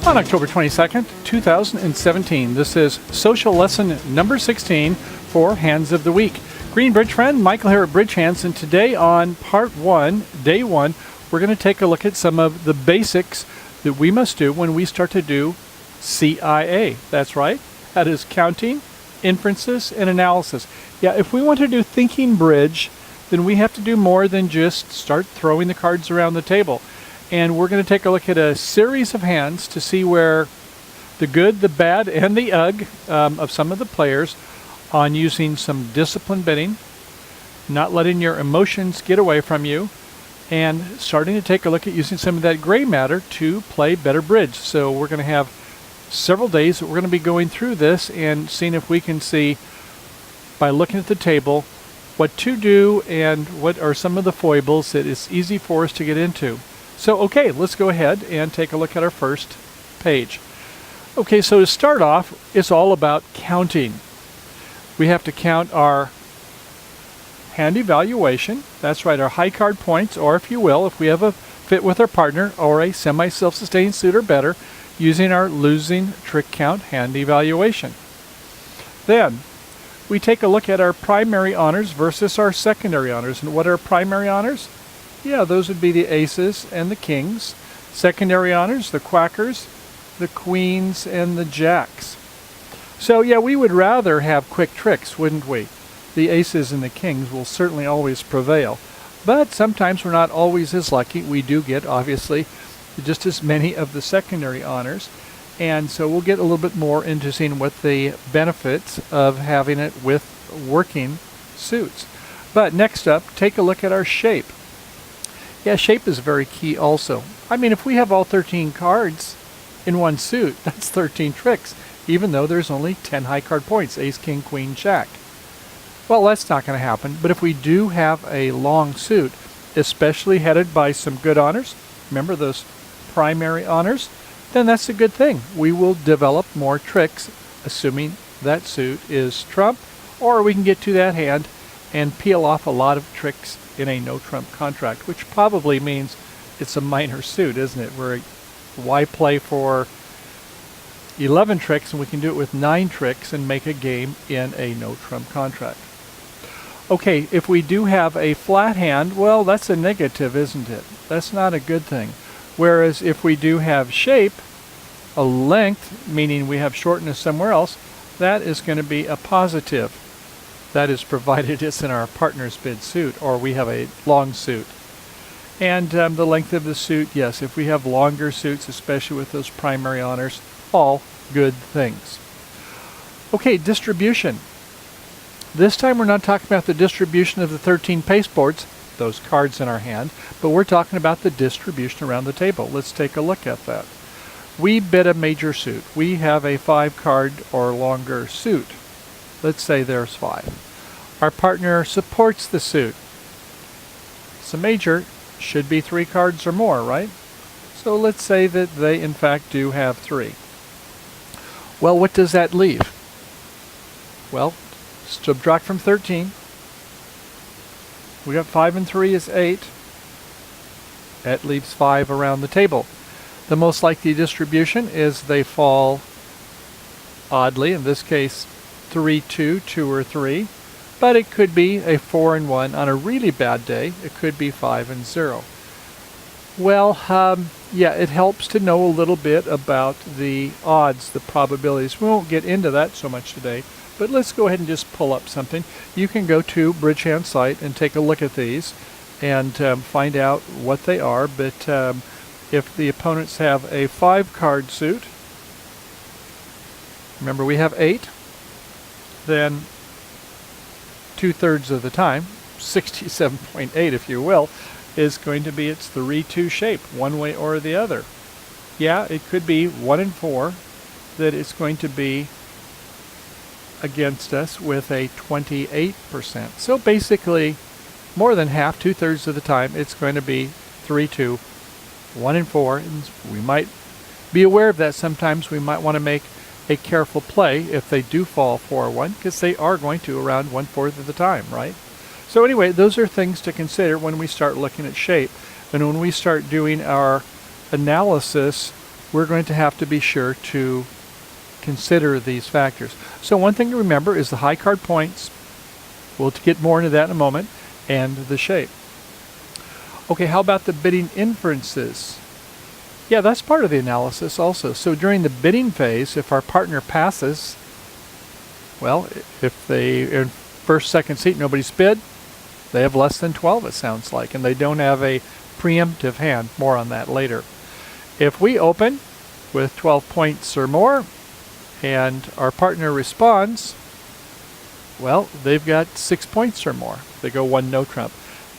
On October 22nd, 2017, this is social lesson number 16 for Hands of the Week. Green Bridge friend, Michael here at BridgeHands, and today on part 1, day 1, we're going to take a look at some of the basics that we must do when we start to do CIA. That's right, that is counting, inferences, and analysis. Yeah, if we want to do thinking bridge, then we have to do more than just start throwing the cards around the table. And we're going to take a look at a series of hands to see where the good, the bad, and the ugh of some of the players on using some disciplined bidding, not letting your emotions get away from you, and starting to take a look at using some of that gray matter to play better bridge. So we're going to have several days that we're going to be going through this and seeing if we can see, by looking at the table, what to do and what are some of the foibles that it's easy for us to get into. So, okay, let's go ahead and take a look at our first page. Okay, so to start off, it's all about counting. We have to count our hand evaluation. That's right, our high card points, or if you will, if we have a fit with our partner or a semi-self-sustaining suit or better, using our losing trick count hand evaluation. Then, we take a look at our primary honors versus our secondary honors. And what are primary honors? Yeah, those would be the aces and the kings. Secondary honors, the quackers, the queens, and the jacks. So yeah, we would rather have quick tricks, wouldn't we? The aces and the kings will certainly always prevail. But sometimes we're not always as lucky. We do get, obviously, just as many of the secondary honors. And so we'll get a little bit more into seeing what the benefits of having it with working suits. But next up, take a look at our shape. Yeah, shape is very key also. I mean, if we have all 13 cards in one suit, that's 13 tricks, even though there's only 10 high card points, ace, king, queen, jack. Well, that's not going to happen, but if we do have a long suit, especially headed by some good honors, remember those primary honors, then that's a good thing. We will develop more tricks, assuming that suit is trump, or we can get to that hand and peel off a lot of tricks in a no-trump contract, which probably means it's a minor suit, isn't it? Why play for 11 tricks and we can do it with 9 tricks and make a game in a no-trump contract. Okay, if we do have a flat hand, well, that's a negative, isn't it? That's not a good thing. Whereas if we do have shape, a length, meaning we have shortness somewhere else, that is going to be a positive. That is provided it's in our partner's bid suit, or we have a long suit. And the length of the suit, yes, if we have longer suits, especially with those primary honors, all good things. Okay, distribution. This time we're not talking about the distribution of the 13 pasteboards, those cards in our hand, but we're talking about the distribution around the table. Let's take a look at that. We bid a major suit. We have a 5-card or longer suit. Let's say there's 5. Our partner supports the suit. It's a major, should be 3 cards or more, right? So let's say that they in fact do have 3. Well, what does that leave? Well, subtract from 13. We got 5 and 3 is 8. That leaves 5 around the table. The most likely distribution is they fall oddly, in this case 3, 2, 2 or 3, but it could be a 4 and 1 on a really bad day. It could be 5 and 0. Well, yeah, it helps to know a little bit about the odds, the probabilities. We won't get into that so much today, but let's go ahead and just pull up something. You can go to BridgeHands site and take a look at these and find out what they are. But if the opponents have a 5-card suit, remember we have 8, then 2/3 of the time, 67.8 if you will, is going to be its 3-2 shape, one way or the other. Yeah, it could be 1 and 4 that it's going to be against us with a 28%. So basically, more than half, 2/3 of the time, it's going to be 3-2, 1 and 4. And we might be aware of that. Sometimes we might want to make a careful play if they do fall 4-1, because they are going to around 1/4 of the time, right? So anyway, those are things to consider when we start looking at shape. And when we start doing our analysis we're going to have to be sure to consider these factors. So one thing to remember is the high card points. We'll get more into that in a moment, and the shape. Okay, how about the bidding inferences? Yeah, that's part of the analysis also. So during the bidding phase, if our partner passes, well, if they in first, second seat, nobody's bid, they have less than 12, it sounds like, and they don't have a preemptive hand. More on that later. If we open with 12 points or more, and our partner responds, well, they've got 6 points or more. They go one no trump.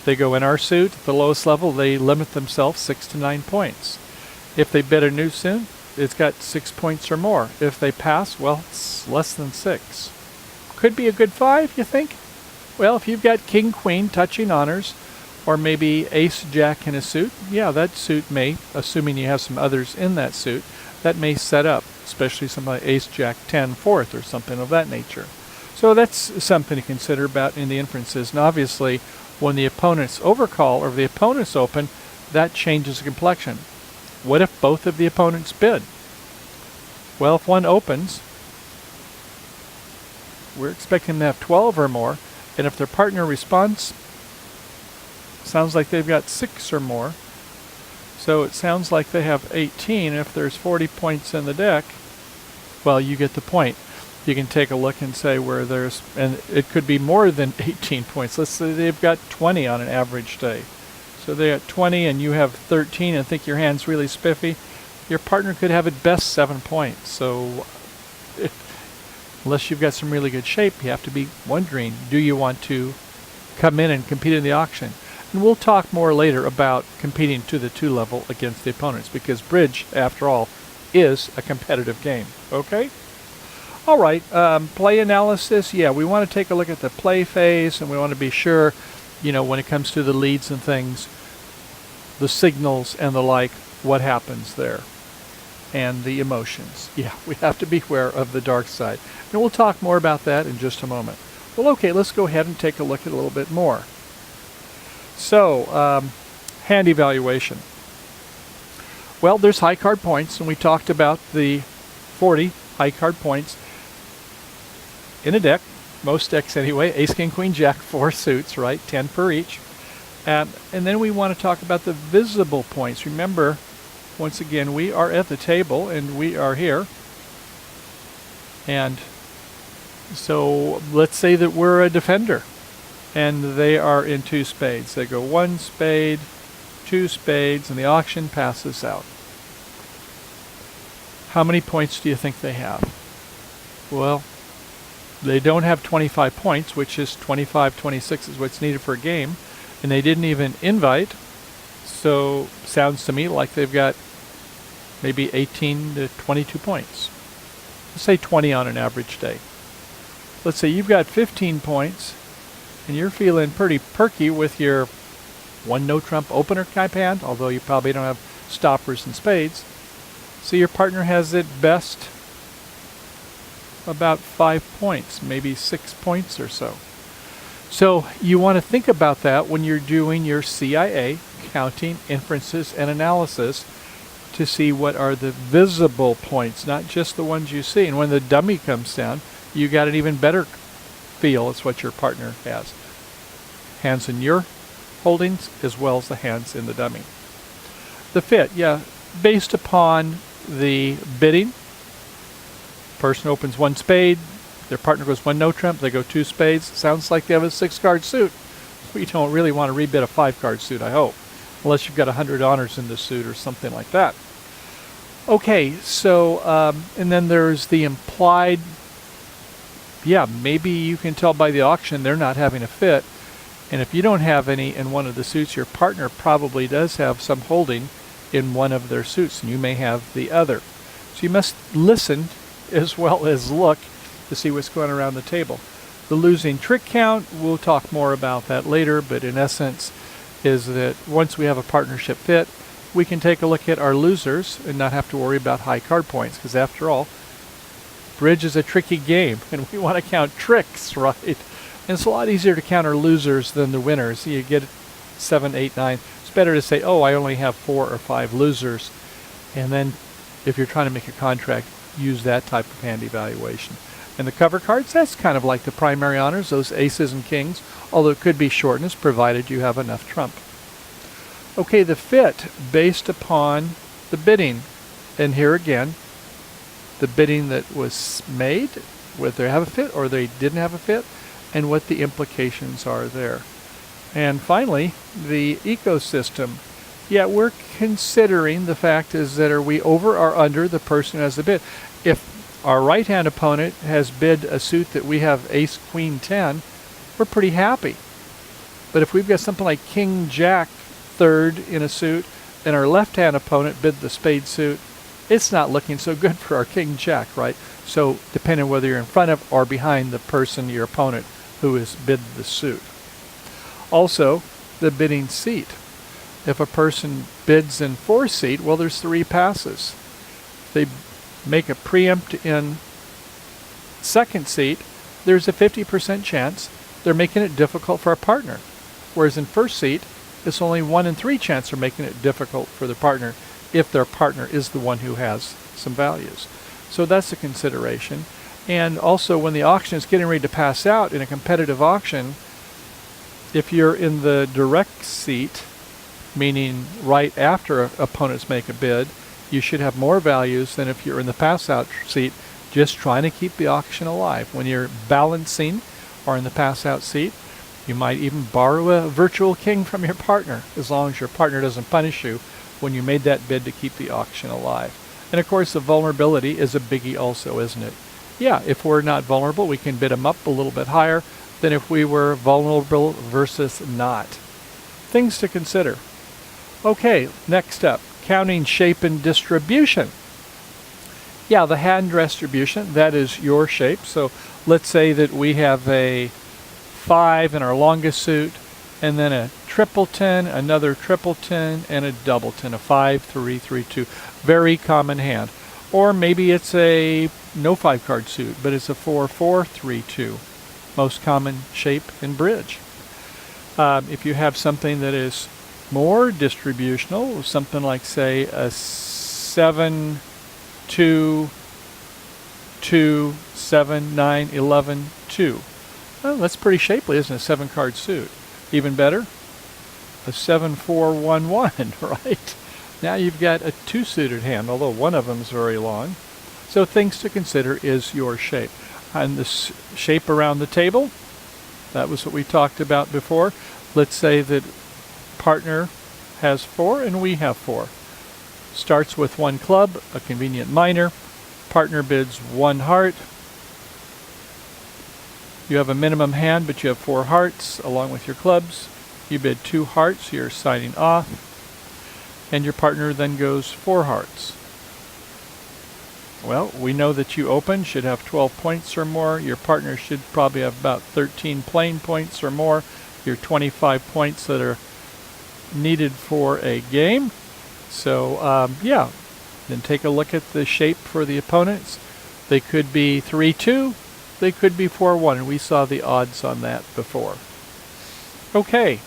They go in our suit, at the lowest level, they limit themselves 6 to 9 points. If they bid a new suit, it's got 6 points or more. If they pass, well, it's less than 6. Could be a good 5, you think? Well, if you've got king, queen, touching honors, or maybe ace, jack in a suit, yeah, that suit may, assuming you have some others in that suit, that may set up, especially something like ace, jack, 10, fourth, or something of that nature. So that's something to consider about in the inferences. And obviously, when the opponents overcall or the opponents open, that changes the complexion. What if both of the opponents bid? Well, if one opens, we're expecting them to have 12 or more, and if their partner responds, sounds like they've got 6 or more. So it sounds like they have 18. If there's 40 points in the deck, well, you get the point. You can take a look and say where there's, and it could be more than 18 points. Let's say they've got 20 on an average day. So they got 20 and you have 13 and think your hand's really spiffy. Your partner could have at best 7 points. So unless you've got some really good shape, you have to be wondering, do you want to come in and compete in the auction? And we'll talk more later about competing to the 2 level against the opponents, because bridge, after all, is a competitive game. Okay? All right, play analysis. Yeah, we want to take a look at the play phase, and we want to be sure, you know, when it comes to the leads and things, the signals and the like, what happens there, and the emotions. Yeah, we have to be aware of the dark side. And we'll talk more about that in just a moment. Well, okay, let's go ahead and take a look at a little bit more. So, hand evaluation. Well, there's high card points, and we talked about the 40 high card points in a deck, most decks anyway, ace, king, queen, jack, 4 suits, right, 10 per each. And then we want to talk about the visible points. Remember, once again, we are at the table, and we are here. And so let's say that we're a defender, and they are in 2 spades. They go 1 spade, 2 spades, and the auction passes out. How many points do you think they have? Well, they don't have 25 points, which is 25, 26 is what's needed for a game, and they didn't even invite, so sounds to me like they've got maybe 18 to 22 points. Let's say 20 on an average day. Let's say you've got 15 points, and you're feeling pretty perky with your 1 no trump opener type hand, although you probably don't have stoppers and spades. So your partner has at best about 5 points, maybe 6 points or so. So you want to think about that when you're doing your CIA, counting, inferences, and analysis, to see what are the visible points, not just the ones you see. And when the dummy comes down, you got an even better feel as what your partner has. Hands in your holdings as well as the hands in the dummy. The fit, yeah, based upon the bidding. Person opens 1 spade, their partner goes 1 no trump, they go 2 spades. Sounds like they have a 6-card suit. We don't really want to rebid a 5-card suit, I hope, unless you've got 100 honors in the suit or something like that. Okay, so, and then there's the implied, yeah, maybe you can tell by the auction they're not having a fit. And if you don't have any in one of the suits, your partner probably does have some holding in one of their suits, and you may have the other. So you must listen as well as look to see what's going around the table. The losing trick count, we'll talk more about that later, but in essence is that once we have a partnership fit, we can take a look at our losers and not have to worry about high card points, because after all, bridge is a tricky game, and we want to count tricks, right? And it's a lot easier to count our losers than the winners. You get 7, 8, 9. It's better to say, oh, I only have 4 or 5 losers, and then if you're trying to make a contract, use that type of hand evaluation. And the cover cards, that's kind of like the primary honors, those aces and kings, although it could be shortness provided you have enough trump. Okay, the fit based upon the bidding. And here again, the bidding that was made, whether they have a fit or they didn't have a fit, and what the implications are there. And finally, the ecosystem. Yeah, we're considering the fact is that are we over or under the person who has the bid. If our right-hand opponent has bid a suit that we have ace, queen, 10, we're pretty happy. But if we've got something like king, jack, third in a suit, and our left-hand opponent bid the spade suit, it's not looking so good for our king, jack, right? So depending on whether you're in front of or behind the person, your opponent, who has bid the suit. Also, the bidding seat. If a person bids in 4 seat, well, there's 3 passes. They make a preempt in 2nd seat, there's a 50% chance they're making it difficult for a partner. Whereas in 1st seat, it's only 1 in 3 chance they're making it difficult for the partner if their partner is the one who has some values. So that's a consideration. And also when the auction is getting ready to pass out in a competitive auction, if you're in the direct seat, meaning right after opponents make a bid, you should have more values than if you're in the pass-out seat just trying to keep the auction alive. When you're balancing or in the pass-out seat, you might even borrow a virtual king from your partner, as long as your partner doesn't punish you when you made that bid to keep the auction alive. And of course, the vulnerability is a biggie also, isn't it? Yeah, if we're not vulnerable, we can bid them up a little bit higher than if we were vulnerable versus not. Things to consider. Okay, next up, counting shape and distribution. Yeah, the hand distribution, that is your shape. So let's say that we have a 5 in our longest suit, and then a triple 10, another triple 10, and a double 10, a 5, 3, 3, 2. Very common hand. Or maybe it's a no 5 card suit, but it's a 4, 4, 3, 2. Most common shape in bridge. If you have something that is more distributional, something like say a 7, 2, 2, 7, 9, 11, 2. Well, that's pretty shapely, isn't it? A 7 card suit. Even better, a 7, 4, 1, 1, right? Now you've got a 2 suited hand, although one of them is very long. So things to consider is your shape. And the shape around the table, that was what we talked about before. Let's say that partner has 4 and we have 4. Starts with 1 club, a convenient minor. Partner bids 1 heart. You have a minimum hand, but you have 4 hearts along with your clubs. You bid 2 hearts, you're signing off. And your partner then goes 4 hearts. Well, we know that you open should have 12 points or more. Your partner should probably have about 13 playing points or more. Your 25 points that are needed for a game. So, yeah. Then take a look at the shape for the opponents. They could be 3-2. They could be 4-1. And we saw the odds on that before. Okay.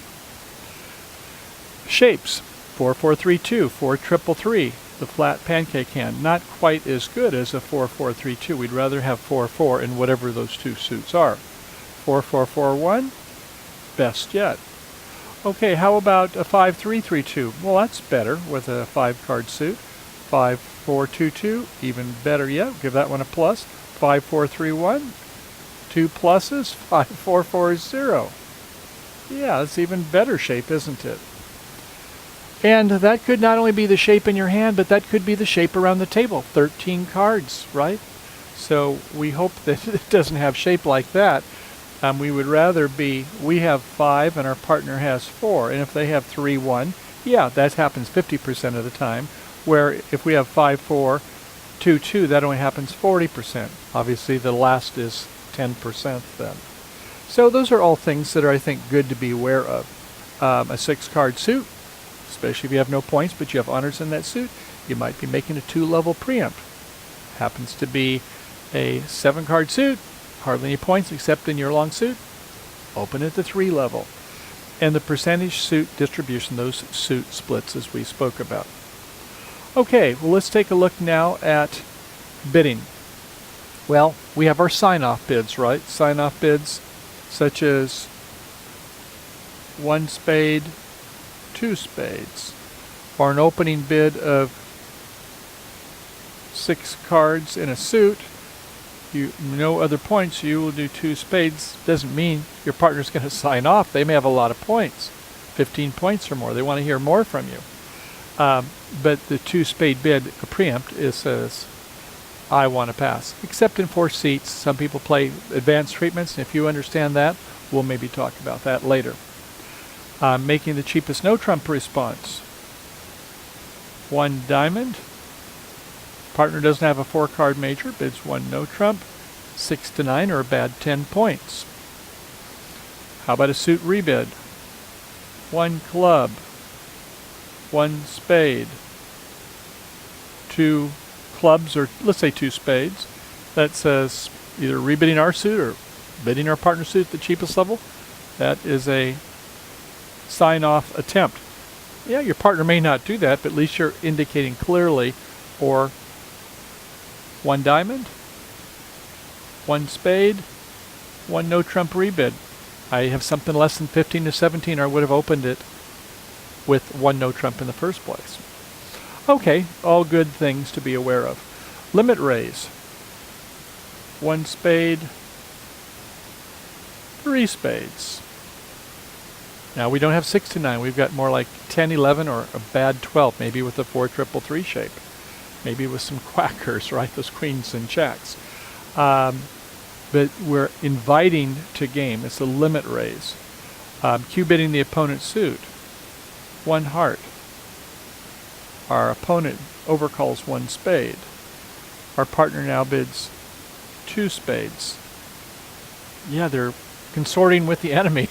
Shapes. 4-4-3-2, 4-3-3-3. The flat pancake hand, not quite as good as a 4-4-3-2. We'd rather have 4-4 in whatever those 2 suits are. 4-4-4-1, best yet. Okay, how about a 5-3-3-2? Well, that's better with a 5 card suit. 5-4-2-2, even better yet. Give that one a plus. 5-4-3-1, 2 pluses. 5-4-4-0. Yeah, that's even better shape, isn't it? And that could not only be the shape in your hand, but that could be the shape around the table. 13 cards, right? So we hope that it doesn't have shape like that. We would rather be, we have 5 and our partner has 4. And if they have 3-1, yeah, that happens 50% of the time. Where if we have 5-4, 2-2, that only happens 40%. Obviously the last is 10% then. So those are all things that are, I think, good to be aware of. A 6 card suit, especially if you have no points, but you have honors in that suit, you might be making a 2-level preempt. Happens to be a 7 card suit, hardly any points except in your long suit, open at the 3 level. And the percentage suit distribution, those suit splits as we spoke about. Okay, well, let's take a look now at bidding. Well, we have our sign-off bids, right? Sign-off bids such as 1 spade, 2 spades, or an opening bid of 6 cards in a suit. No other points, you will do 2 spades. Doesn't mean your partner's going to sign off. They may have a lot of points, 15 points or more. They want to hear more from you. But the 2 spade bid, a preempt, says, I want to pass. Except in 4 seats, some people play advanced treatments, and if you understand that, we'll maybe talk about that later. Making the cheapest no trump response. 1 diamond. Partner doesn't have a 4-card major, bids 1 no trump, 6 to 9, or a bad 10 points. How about a suit rebid? 1 club, 1 spade, 2 clubs, or let's say 2 spades. That says either rebidding our suit or bidding our partner suit at the cheapest level. That is a sign-off attempt. Yeah, your partner may not do that, but at least you're indicating clearly. Or 1 diamond, 1 spade, 1 no trump rebid. I have something less than 15 to 17, or I would have opened it with 1 no trump in the first place. Okay, all good things to be aware of. Limit raise. 1 spade, 3 spades. Now we don't have 6 to 9. We've got more like 10, 11, or a bad 12, maybe with a 4 triple 3 shape. Maybe with some quackers, right? Those queens and jacks. But we're inviting to game. It's a limit raise. Q-bidding the opponent's suit. 1 heart. Our opponent overcalls 1 spade. Our partner now bids 2 spades. Yeah, they're consorting with the enemy.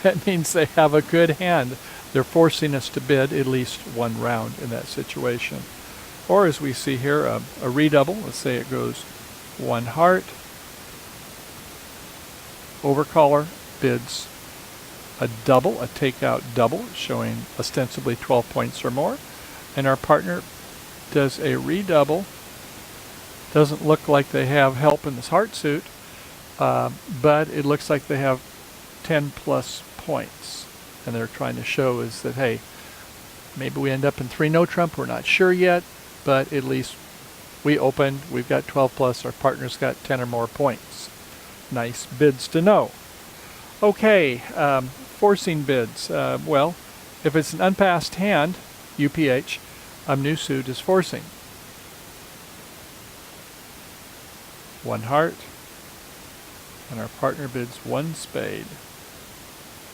That means they have a good hand. They're forcing us to bid at least 1 round in that situation. Or as we see here, a redouble. Let's say it goes 1 heart. Overcaller bids a double, a takeout double, showing ostensibly 12 points or more. And our partner does a redouble. Doesn't look like they have help in this heart suit, but it looks like they have 10 plus points. And they're trying to show is that, hey, maybe we end up in 3 no trump. We're not sure yet. But at least we opened, we've got 12 plus, our partner's got 10 or more points. Nice bids to know. Okay, forcing bids. Well, if it's an unpassed hand, UPH, a new suit is forcing. 1 heart, and our partner bids 1 spade.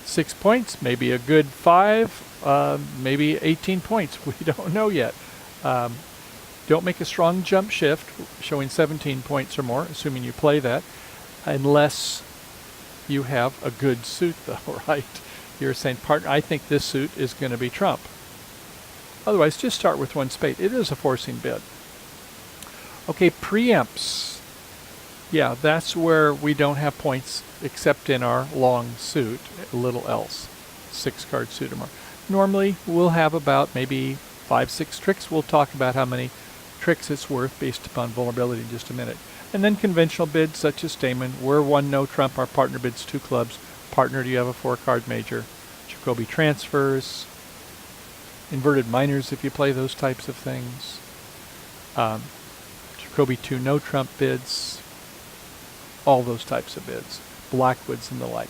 6 points, maybe a good 5, maybe 18 points. We don't know yet. Don't make a strong jump shift showing 17 points or more, assuming you play that, unless you have a good suit though, right? You're saying, partner, I think this suit is going to be trump. Otherwise, just start with 1 spade. It is a forcing bid. Okay, preempts. Yeah, that's where we don't have points except in our long suit, a little else, 6-card suit or more. Normally, we'll have about maybe 5, 6 tricks. We'll talk about how many tricks it's worth based upon vulnerability in just a minute. And then conventional bids such as Stamen. We're 1 no trump. Our partner bids 2 clubs. Partner, do you have a 4-card major? Jacoby transfers. Inverted minors if you play those types of things. Jacoby 2 no trump bids. All those types of bids. Blackwoods and the like.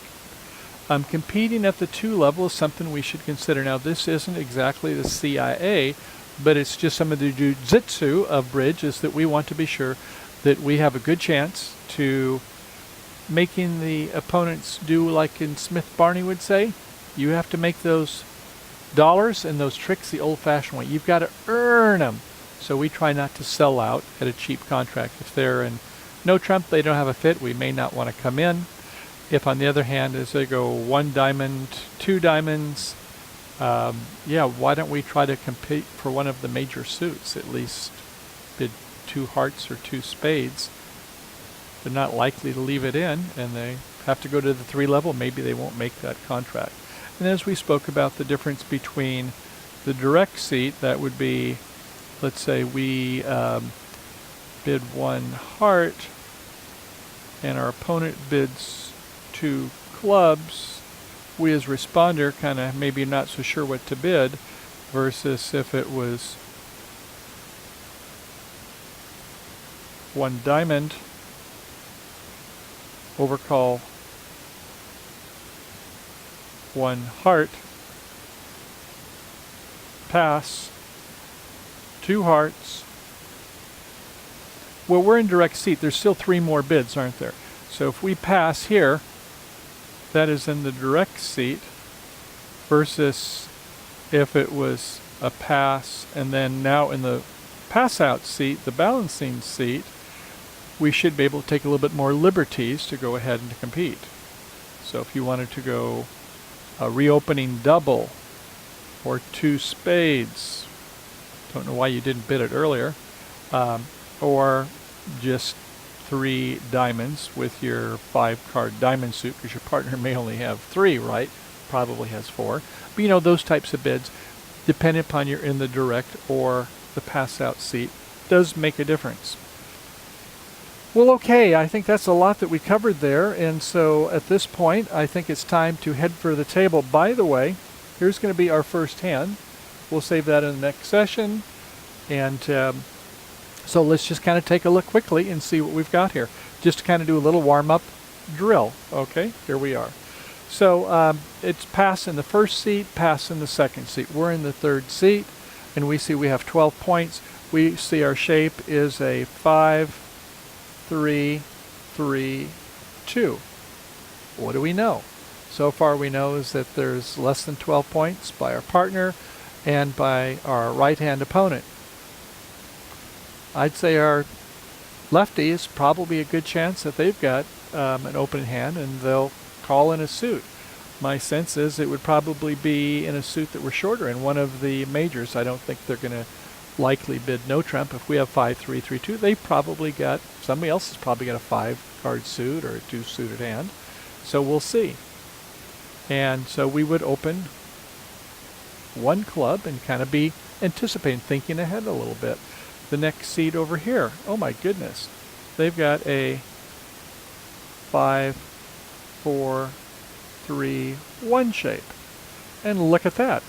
Competing at the 2 level is something we should consider. Now, this isn't exactly the CIA, but it's just some of the jiu-jitsu of bridge is that we want to be sure that we have a good chance to making the opponents do like in Smith Barney would say. You have to make those dollars and those tricks the old-fashioned way. You've got to earn them. So we try not to sell out at a cheap contract. If they're in no trump, they don't have a fit, we may not want to come in. If on the other hand, as they go 1 diamond, 2 diamonds, yeah, why don't we try to compete for one of the major suits, at least bid 2 hearts or 2 spades. They're not likely to leave it in, and they have to go to the 3 level. Maybe they won't make that contract. And as we spoke about the difference between the direct seat, that would be let's say we bid 1 heart and our opponent bids 2 clubs, we as responder kind of maybe not so sure what to bid, versus if it was 1 diamond, overcall 1 heart, pass 2 hearts. Well, we're in direct seat. There's still 3 more bids, aren't there? So if we pass here, that is in the direct seat, versus if it was a pass and then now in the pass out seat, the balancing seat, we should be able to take a little bit more liberties to go ahead and compete. So if you wanted to go a reopening double or 2 spades, don't know why you didn't bid it earlier, or just 3 diamonds with your 5-card diamond suit, because your partner may only have 3, right? Probably has 4. But you know, those types of bids, depending upon you're in the direct or the pass out seat, does make a difference. Well, okay, I think that's a lot that we covered there, and so at this point I think it's time to head for the table. By the way, here's going to be our first hand. We'll save that in the next session, and so let's just kind of take a look quickly and see what we've got here, just to kind of do a little warm-up drill. Okay, here we are. So it's pass in the first seat, pass in the second seat. We're in the third seat, and we see we have 12 points. We see our shape is a 5, 3, 3, 2. What do we know? So far we know is that there's less than 12 points by our partner and by our right-hand opponent. I'd say our lefty is probably a good chance that they've got an open hand and they'll call in a suit. My sense is it would probably be in a suit that we're shorter in one of the majors. I don't think they're going to likely bid no trump. If we have 5, 3, 3, 2, they probably got, somebody else has probably got a 5-card suit or a 2-suited hand. So we'll see. And so we would open 1 club and kind of be anticipating, thinking ahead a little bit. The next seat over here, oh my goodness, they've got a 5, 4, 3, 1 shape. And look at that.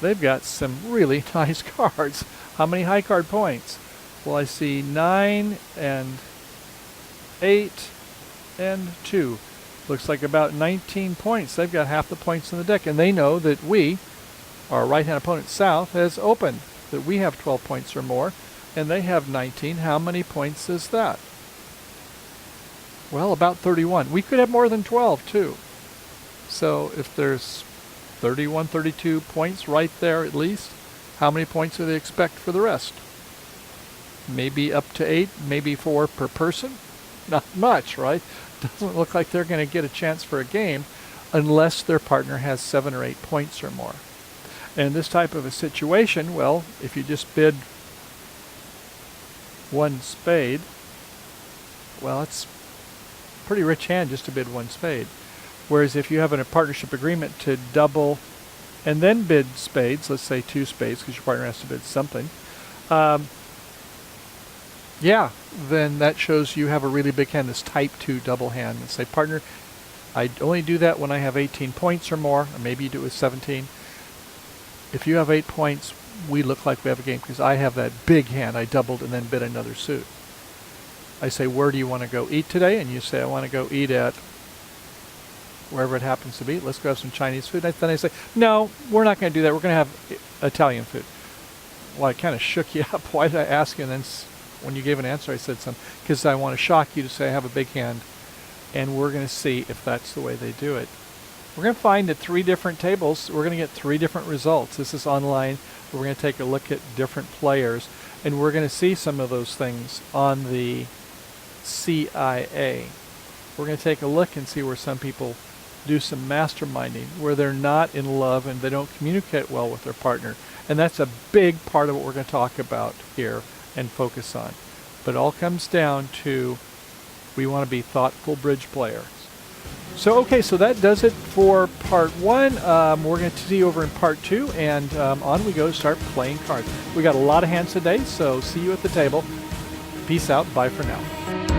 They've got some really nice cards. How many high card points? Well, I see 9 and 8 and 2. Looks like about 19 points. They've got half the points in the deck, and they know that we, our right-hand opponent south, has opened, that we have 12 points or more, and they have 19. How many points is that? Well, about 31. We could have more than 12, too. So if there's 31, 32 points right there at least, how many points do they expect for the rest? Maybe up to 8, maybe 4 per person? Not much, right? Doesn't look like they're going to get a chance for a game unless their partner has 7 or 8 points or more. And in this type of a situation, well, if you just bid 1 spade, well, it's a pretty rich hand just to bid 1 spade. Whereas if you have a partnership agreement to double and then bid spades, let's say 2 spades because your partner has to bid something, yeah, then that shows you have a really big hand, this type 2 double hand. And say, partner, I only do that when I have 18 points or more, or maybe you do it with 17. If you have 8 points, we look like we have a game because I have that big hand. I doubled and then bid another suit. I say, where do you want to go eat today? And you say, I want to go eat at wherever it happens to be. Let's go have some Chinese food. And then I say, no, we're not going to do that. We're going to have Italian food. Well, I kind of shook you up. Why did I ask you? And then when you gave an answer, I said something. Because I want to shock you to say I have a big hand. And we're going to see if that's the way they do it. We're going to find at 3 different tables, we're going to get 3 different results. This is online. We're going to take a look at different players. And we're going to see some of those things on the CIA. We're going to take a look and see where some people do some masterminding, where they're not in love and they don't communicate well with their partner. And that's a big part of what we're going to talk about here and focus on. But it all comes down to we want to be thoughtful bridge players. So, okay, so that does it for part one. We're going to see you over in part two, and on we go, start playing cards. We got a lot of hands today, so see you at the table. Peace out. Bye for now.